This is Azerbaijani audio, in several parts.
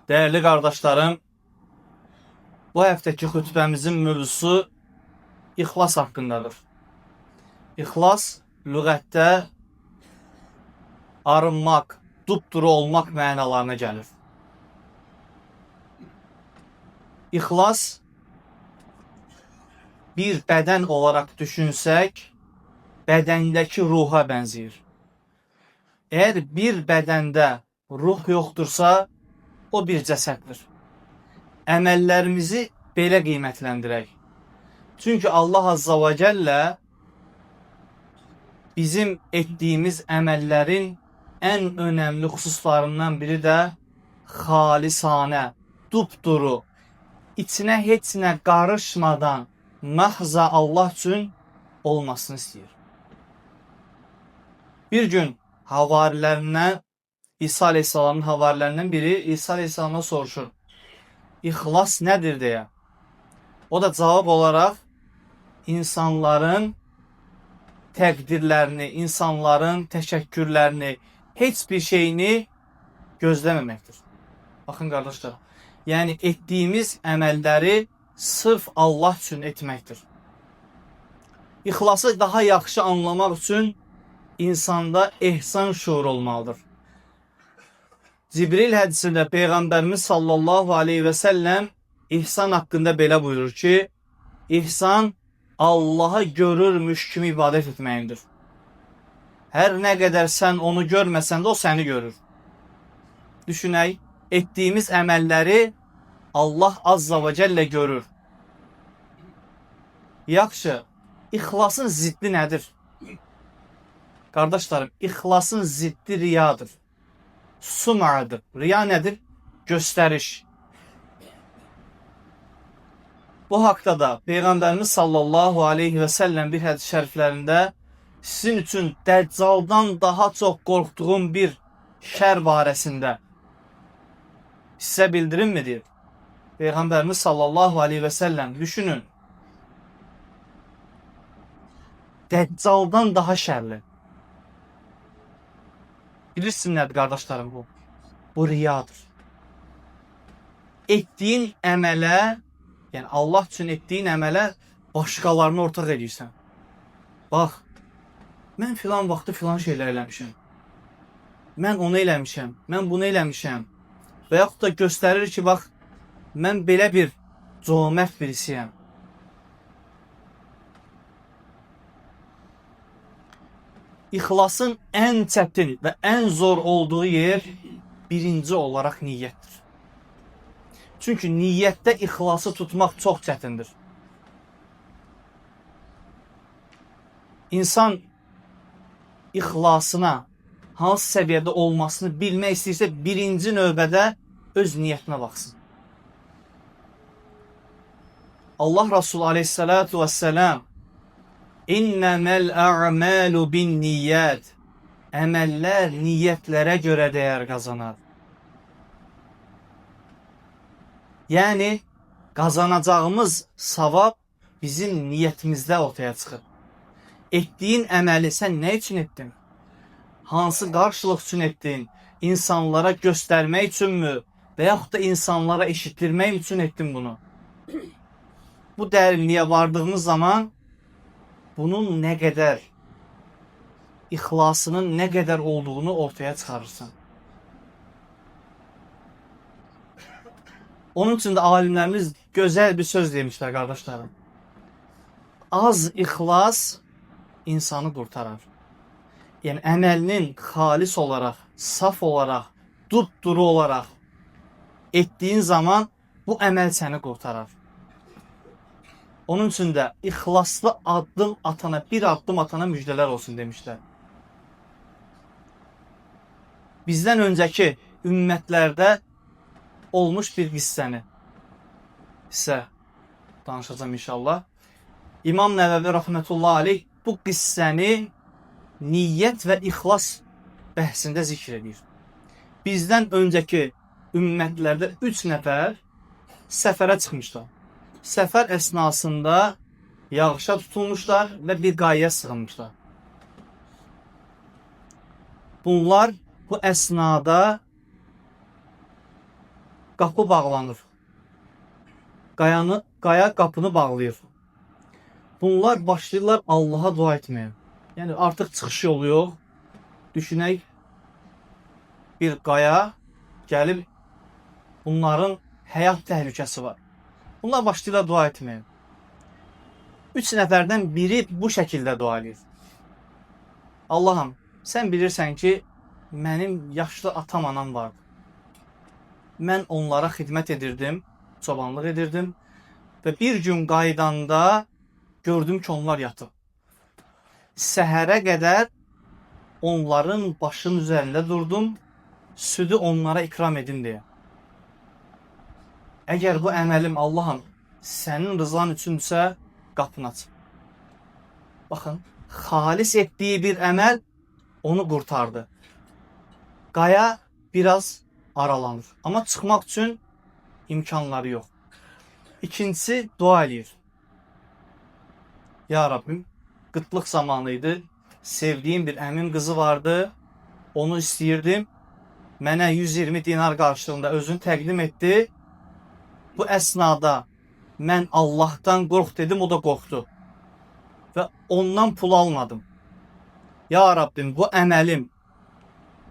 Değerli kardeşlerim, bu həftəki xütbəmizin mövzusu ixlas haqqındadır. İxlas lüğətdə arınmaq, dupduru olmaq mənalarına gəlir. İxlas bir bədən olaraq düşünsək, bədəndəki ruha bənzəyir. Eğer bir bədəndə ruh yoxdursa, o bir cəsəddir. Əməllərimizi belə qiymətləndirək. Çünkü Allah Azza ve Celle bizim ettiğimiz əməllərin en önemli hususlarından biri de halisane, dupduru, içine heç nə qarışmadan mahza Allah üçün olmasını istəyir. Bir gün havarilərindən, İsa Aleyhisselamın havarilərindən biri İsa Aleyhisselam'a soruşur. İxlas nedir diye. O da cevap olarak insanların təqdirlərini, insanların təşəkkürlərini, heç bir şeyini gözləməməkdir. Bakın kardeşler, yani ettiğimiz əməlləri sırf Allah üçün etməkdir. İxlası daha yaxşı anlamaq üçün insanda ehsan şuuru olmalıdır. Cibril hədisində Peyğəmbərimiz sallallahu aleyhi ve sellem ihsan hakkında belə buyurur ki, ihsan Allah'ı görürmüş kimi ibadet etməyindir. Her ne kadar sen onu görmesen de o seni görür. Düşünək, ettiğimiz əməlləri Allah Azza ve Celle görür. Yaxşı, ixlasın ziddi nedir? Kardeşlerim, ixlasın ziddi riyadır. Sum'adır. Riya nedir? Gösteriş. Bu haqda da Peyğəmbərimiz sallallahu aleyhi ve sellem bir hədis şəriflərində sizin üçün Dəccaldan daha çox qorxduğum bir şər barəsində sizə bildirim mi deyir? Peyğəmbərimiz sallallahu aleyhi ve sellem düşünün. Dəccaldan daha şərli. Bilirsiniz nədir qardaşlarım bu? Bu riyadır. Ettiğin əmələ, yani Allah üçün ettiğin əmələ başqalarını ortaq edirsən. Bax, mən filan vaxtı filan şeylər eləmişəm. Mən onu eləmişəm, mən bunu eləmişəm. Və yaxud da göstərir ki, bax, mən belə bir cömert birisiyəm. İxlasın en çətin ve en zor olduğu yer birinci olarak niyettir. Çünkü niyette ixlası tutmak çok çətindir. İnsan ixlasına hansı səviyyədə olmasını bilmək istəyirsə birinci növbədə öz niyetinə baxsın. Allah Resulü aleyhissalatu vesselam İnnemel a'malu bin niyyat. Əməllər niyyətlərə görə dəyər qazanar. Yani kazanacağımız savab bizim niyetimizde ortaya çıxır. Ettiğin əməli sen ne için ettin? Hansı qarşılıq üçün ettin? İnsanlara göstermek için mü? Veyahut da insanlara eşittirmek için ettin bunu? Bu dərinliğe vardığımız zaman bunun ne kadar ihlasının ne kadar olduğunu ortaya çıkarırsın. Onun için de alimlerimiz güzel bir söz demişler kardeşlerim. Az ihlas insanı kurtarar. Yani əməlinin halis olarak, saf olarak, dupduru olarak ettiğin zaman bu əməl seni kurtarar. Onun için de ihlaslı adım atana, bir adım atana müjdeler olsun demişler. Bizden önceki ümmetlerde olmuş bir qissəni sizə danışacağım inşallah. İmam Nəvəvi rahmetullah aleyh bu qissəni niyyət və ixlas bəhsində zikr edir. Bizdən önceki ümmətlərdə 3 nəfər səfərə çıxmışlar. Səfər əsnasında yağışa tutulmuşlar və bir qayaya sığınmışlar. Bunlar bu əsnada qapı bağlanır. Qaya qapını bağlayır. Bunlar başlayırlar Allaha dua etməyə. Yəni artıq çıxış yolu yox. Düşünək, bir qaya gəlib bunların həyat təhlükəsi var. Bunlar başlayırlar dua etməyə. 3 nəfərdən biri bu şəkildə dua edir. Allahım, sən bilirsən ki, mənim yaşlı atam anam vardı. Mən onlara xidmət edirdim, çobanlıq edirdim və bir gün qaydanda gördüm ki, onlar yatıb. Səhərə qədər onların başının üzərində durdum, südü onlara ikram edin deyə. Əgər bu əməlim Allahım sənin rızan üçünsə qapını aç. Baxın, xalis etdiyi bir əməl onu qurtardı. Qaya biraz aralanır. Amma çıxmaq üçün imkanları yox. İkincisi dua eləyir. Ya Rabbim, qıtlıq zamanı idi. Sevdiyim bir əmim qızı vardı. Onu istəyirdim. Mənə 120 dinar qarşılığında özünü təqdim etdi. Bu əsnada mən Allahdan qorx dedim, o da qorxdu. Və ondan pul almadım. Ya Rabbim, bu əməlim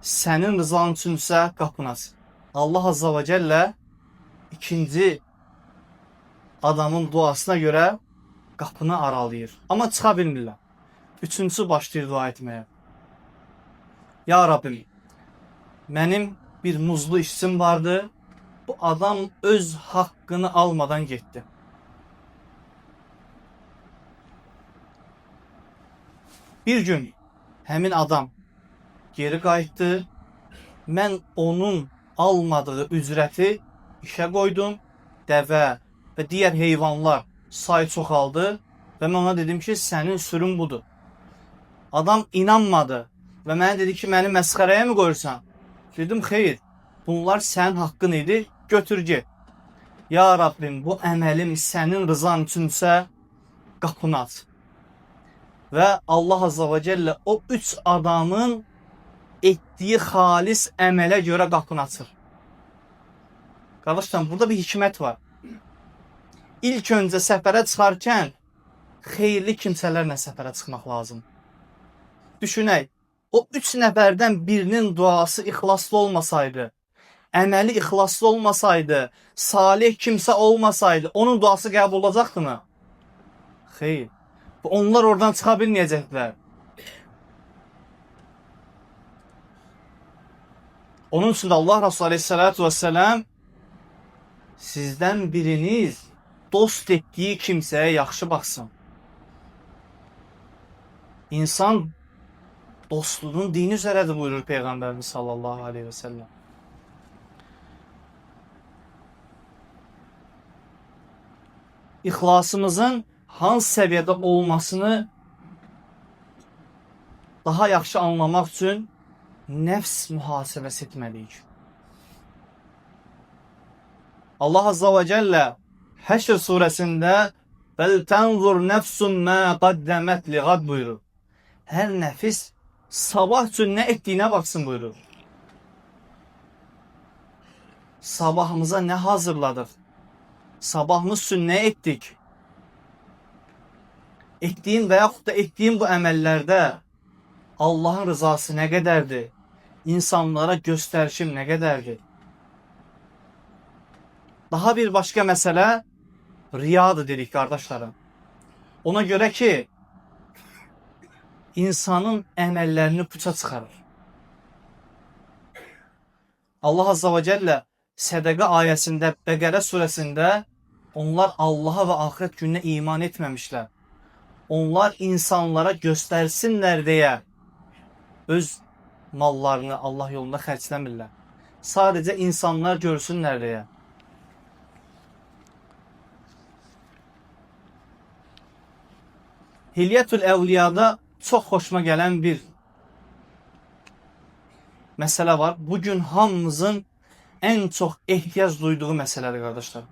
sənin rızan üçünsə qapını aç. Allah Azza və Cəllə ikinci adamın duasına görə qapını aralayır. Amma çıxa bilmirlər. Üçüncüsü başlayır dua etməyə. Ya Rabbim, mənim bir muzlu işçim vardı. Bu adam öz haqqını almadan getdi. Bir gün həmin adam geri qayıtdı. Mən onun almadığı ücreti işə qoydum. Dəvə və digər heyvanlar sayı çoxaldı və mən ona dedim ki, sənin sürün budur. Adam inanmadı və mənə dedi ki, məni məsxərəyə mi qoyursan? Dedim, xeyr, bunlar sənin haqqın idi, götür get. Ya Rabbim, bu əməlim sənin rızan üçünsə qapını aç. Və Allah Azza və Cəllə o 3 adamın etdiyi xalis əmələ görə qapını açır. Qardaşlar, burada bir hikmət var. İlk öncə səfərə çıxarkən xeyirli kimsələrlə səfərə çıxmaq lazım. Düşünək, o 3 nəfərdən birinin duası ixlaslı olmasaydı, əməli ixlaslı olmasaydı, salih kimsə olmasaydı, onun duası qəbul olacaqdımı? Xeyr. Onlar oradan çıxa bilməyəcəklər. Onun üçün Allah Resulü Aleyhisselatü Vesselam sizdən biriniz dost etdiyi kimsəyə yaxşı baxsın. İnsan dostluğunun dini üzərədir buyurur Peyğəmbərimiz sallallahu aleyhi ve sellem. İxlasımızın hansı səviyyədə olmasını daha yaxşı anlamaq üçün nəfs mühasəbəsi etməliyik. Allah Azza və Cəllə Həşr surəsində "Bəl tənzur nəfsun mə qaddəmət liğad" buyurur. Hər nəfis sabah üçün nə etdiyinə baxsın buyurur. Sabahımıza nə hazırladıq? Sabahımız üçün nə etdik? Etdiyim və yaxud da etdiyim bu əməllərdə Allahın rızası nə qədərdir? İnsanlara göstərişim nə qədərdir? Daha bir başqa məsələ riyadır dedik qardaşlarım. Ona görə ki, insanın əməllərini puça çıxarır. Allah Azza və Cəllə Sədəqə ayəsində, Bəqərə surəsində onlar Allaha və axirət gününə iman etməmişlər. Onlar insanlara göstərsinlər deyə öz mallarını Allah yolunda xərcləmirlər. Sadəcə insanlar görsünlər deyə. Hilyətül Əvliyada çox xoşuma gələn bir məsələ var. Bugün hamımızın ən çox ehtiyac duyduğu məsələdir qardaşlar.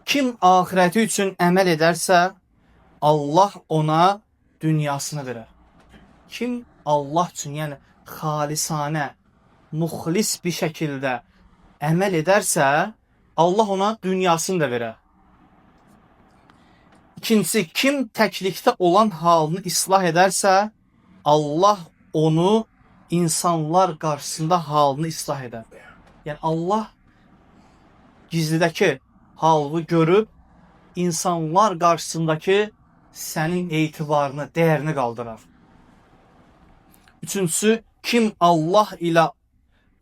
Kim ahirəti üçün əməl edərsə, Allah ona dünyasını verər. Kim Allah üçün, yəni xalisanə, muxlis bir şəkildə əməl edərsə, Allah ona dünyasını da verər. İkincisi, kim təklikdə olan halını islah edərsə, Allah onu insanlar qarşısında halını islah edər. Yəni Allah gizlidəki halını görüb, insanlar qarşısındakı sənin etibarını, dəyərini qaldırar. Üçüncüsü, kim Allah ilə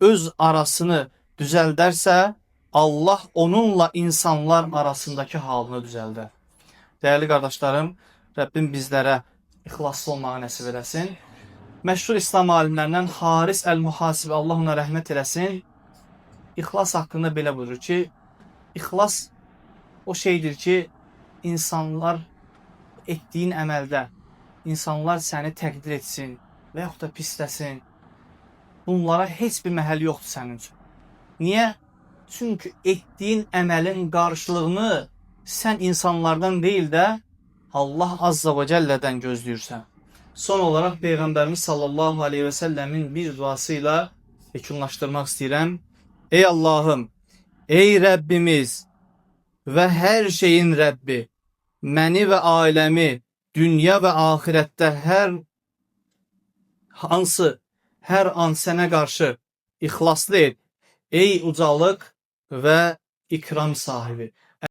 öz arasını düzəldərsə, Allah onunla insanlar arasındakı halını düzəldər. Dəyərli qardaşlarım, Rəbbim bizlərə ixlaslı olmağı nəsib eləsin. Məşhur İslam alimlərindən Haris Əl-Muhasibi, Allah ona rəhmət eləsin, İxlas haqqında belə buyurur ki, İxlas o şeydir ki, insanlar etdiyin əməldə, insanlar səni təqdir etsin və yaxud da pisləsin. Bunlara heç bir məhəl yoxdur sənin üçün. Niyə? Çünki etdiyin əməlin qarşılığını sən insanlardan deyil də Allah Azza və Cəllədən gözləyirsən. Son olaraq Peyğəmbərimiz sallallahu aleyhi və səlləmin bir duasıyla yekunlaşdırmaq istəyirəm. Ey Allahım, ey Rəbbimiz və hər şeyin Rəbbi, məni və ailəmi dünya və axirətdə hər an sənə qarşı ixlaslı et. Ey ucalıq və ikram sahibi.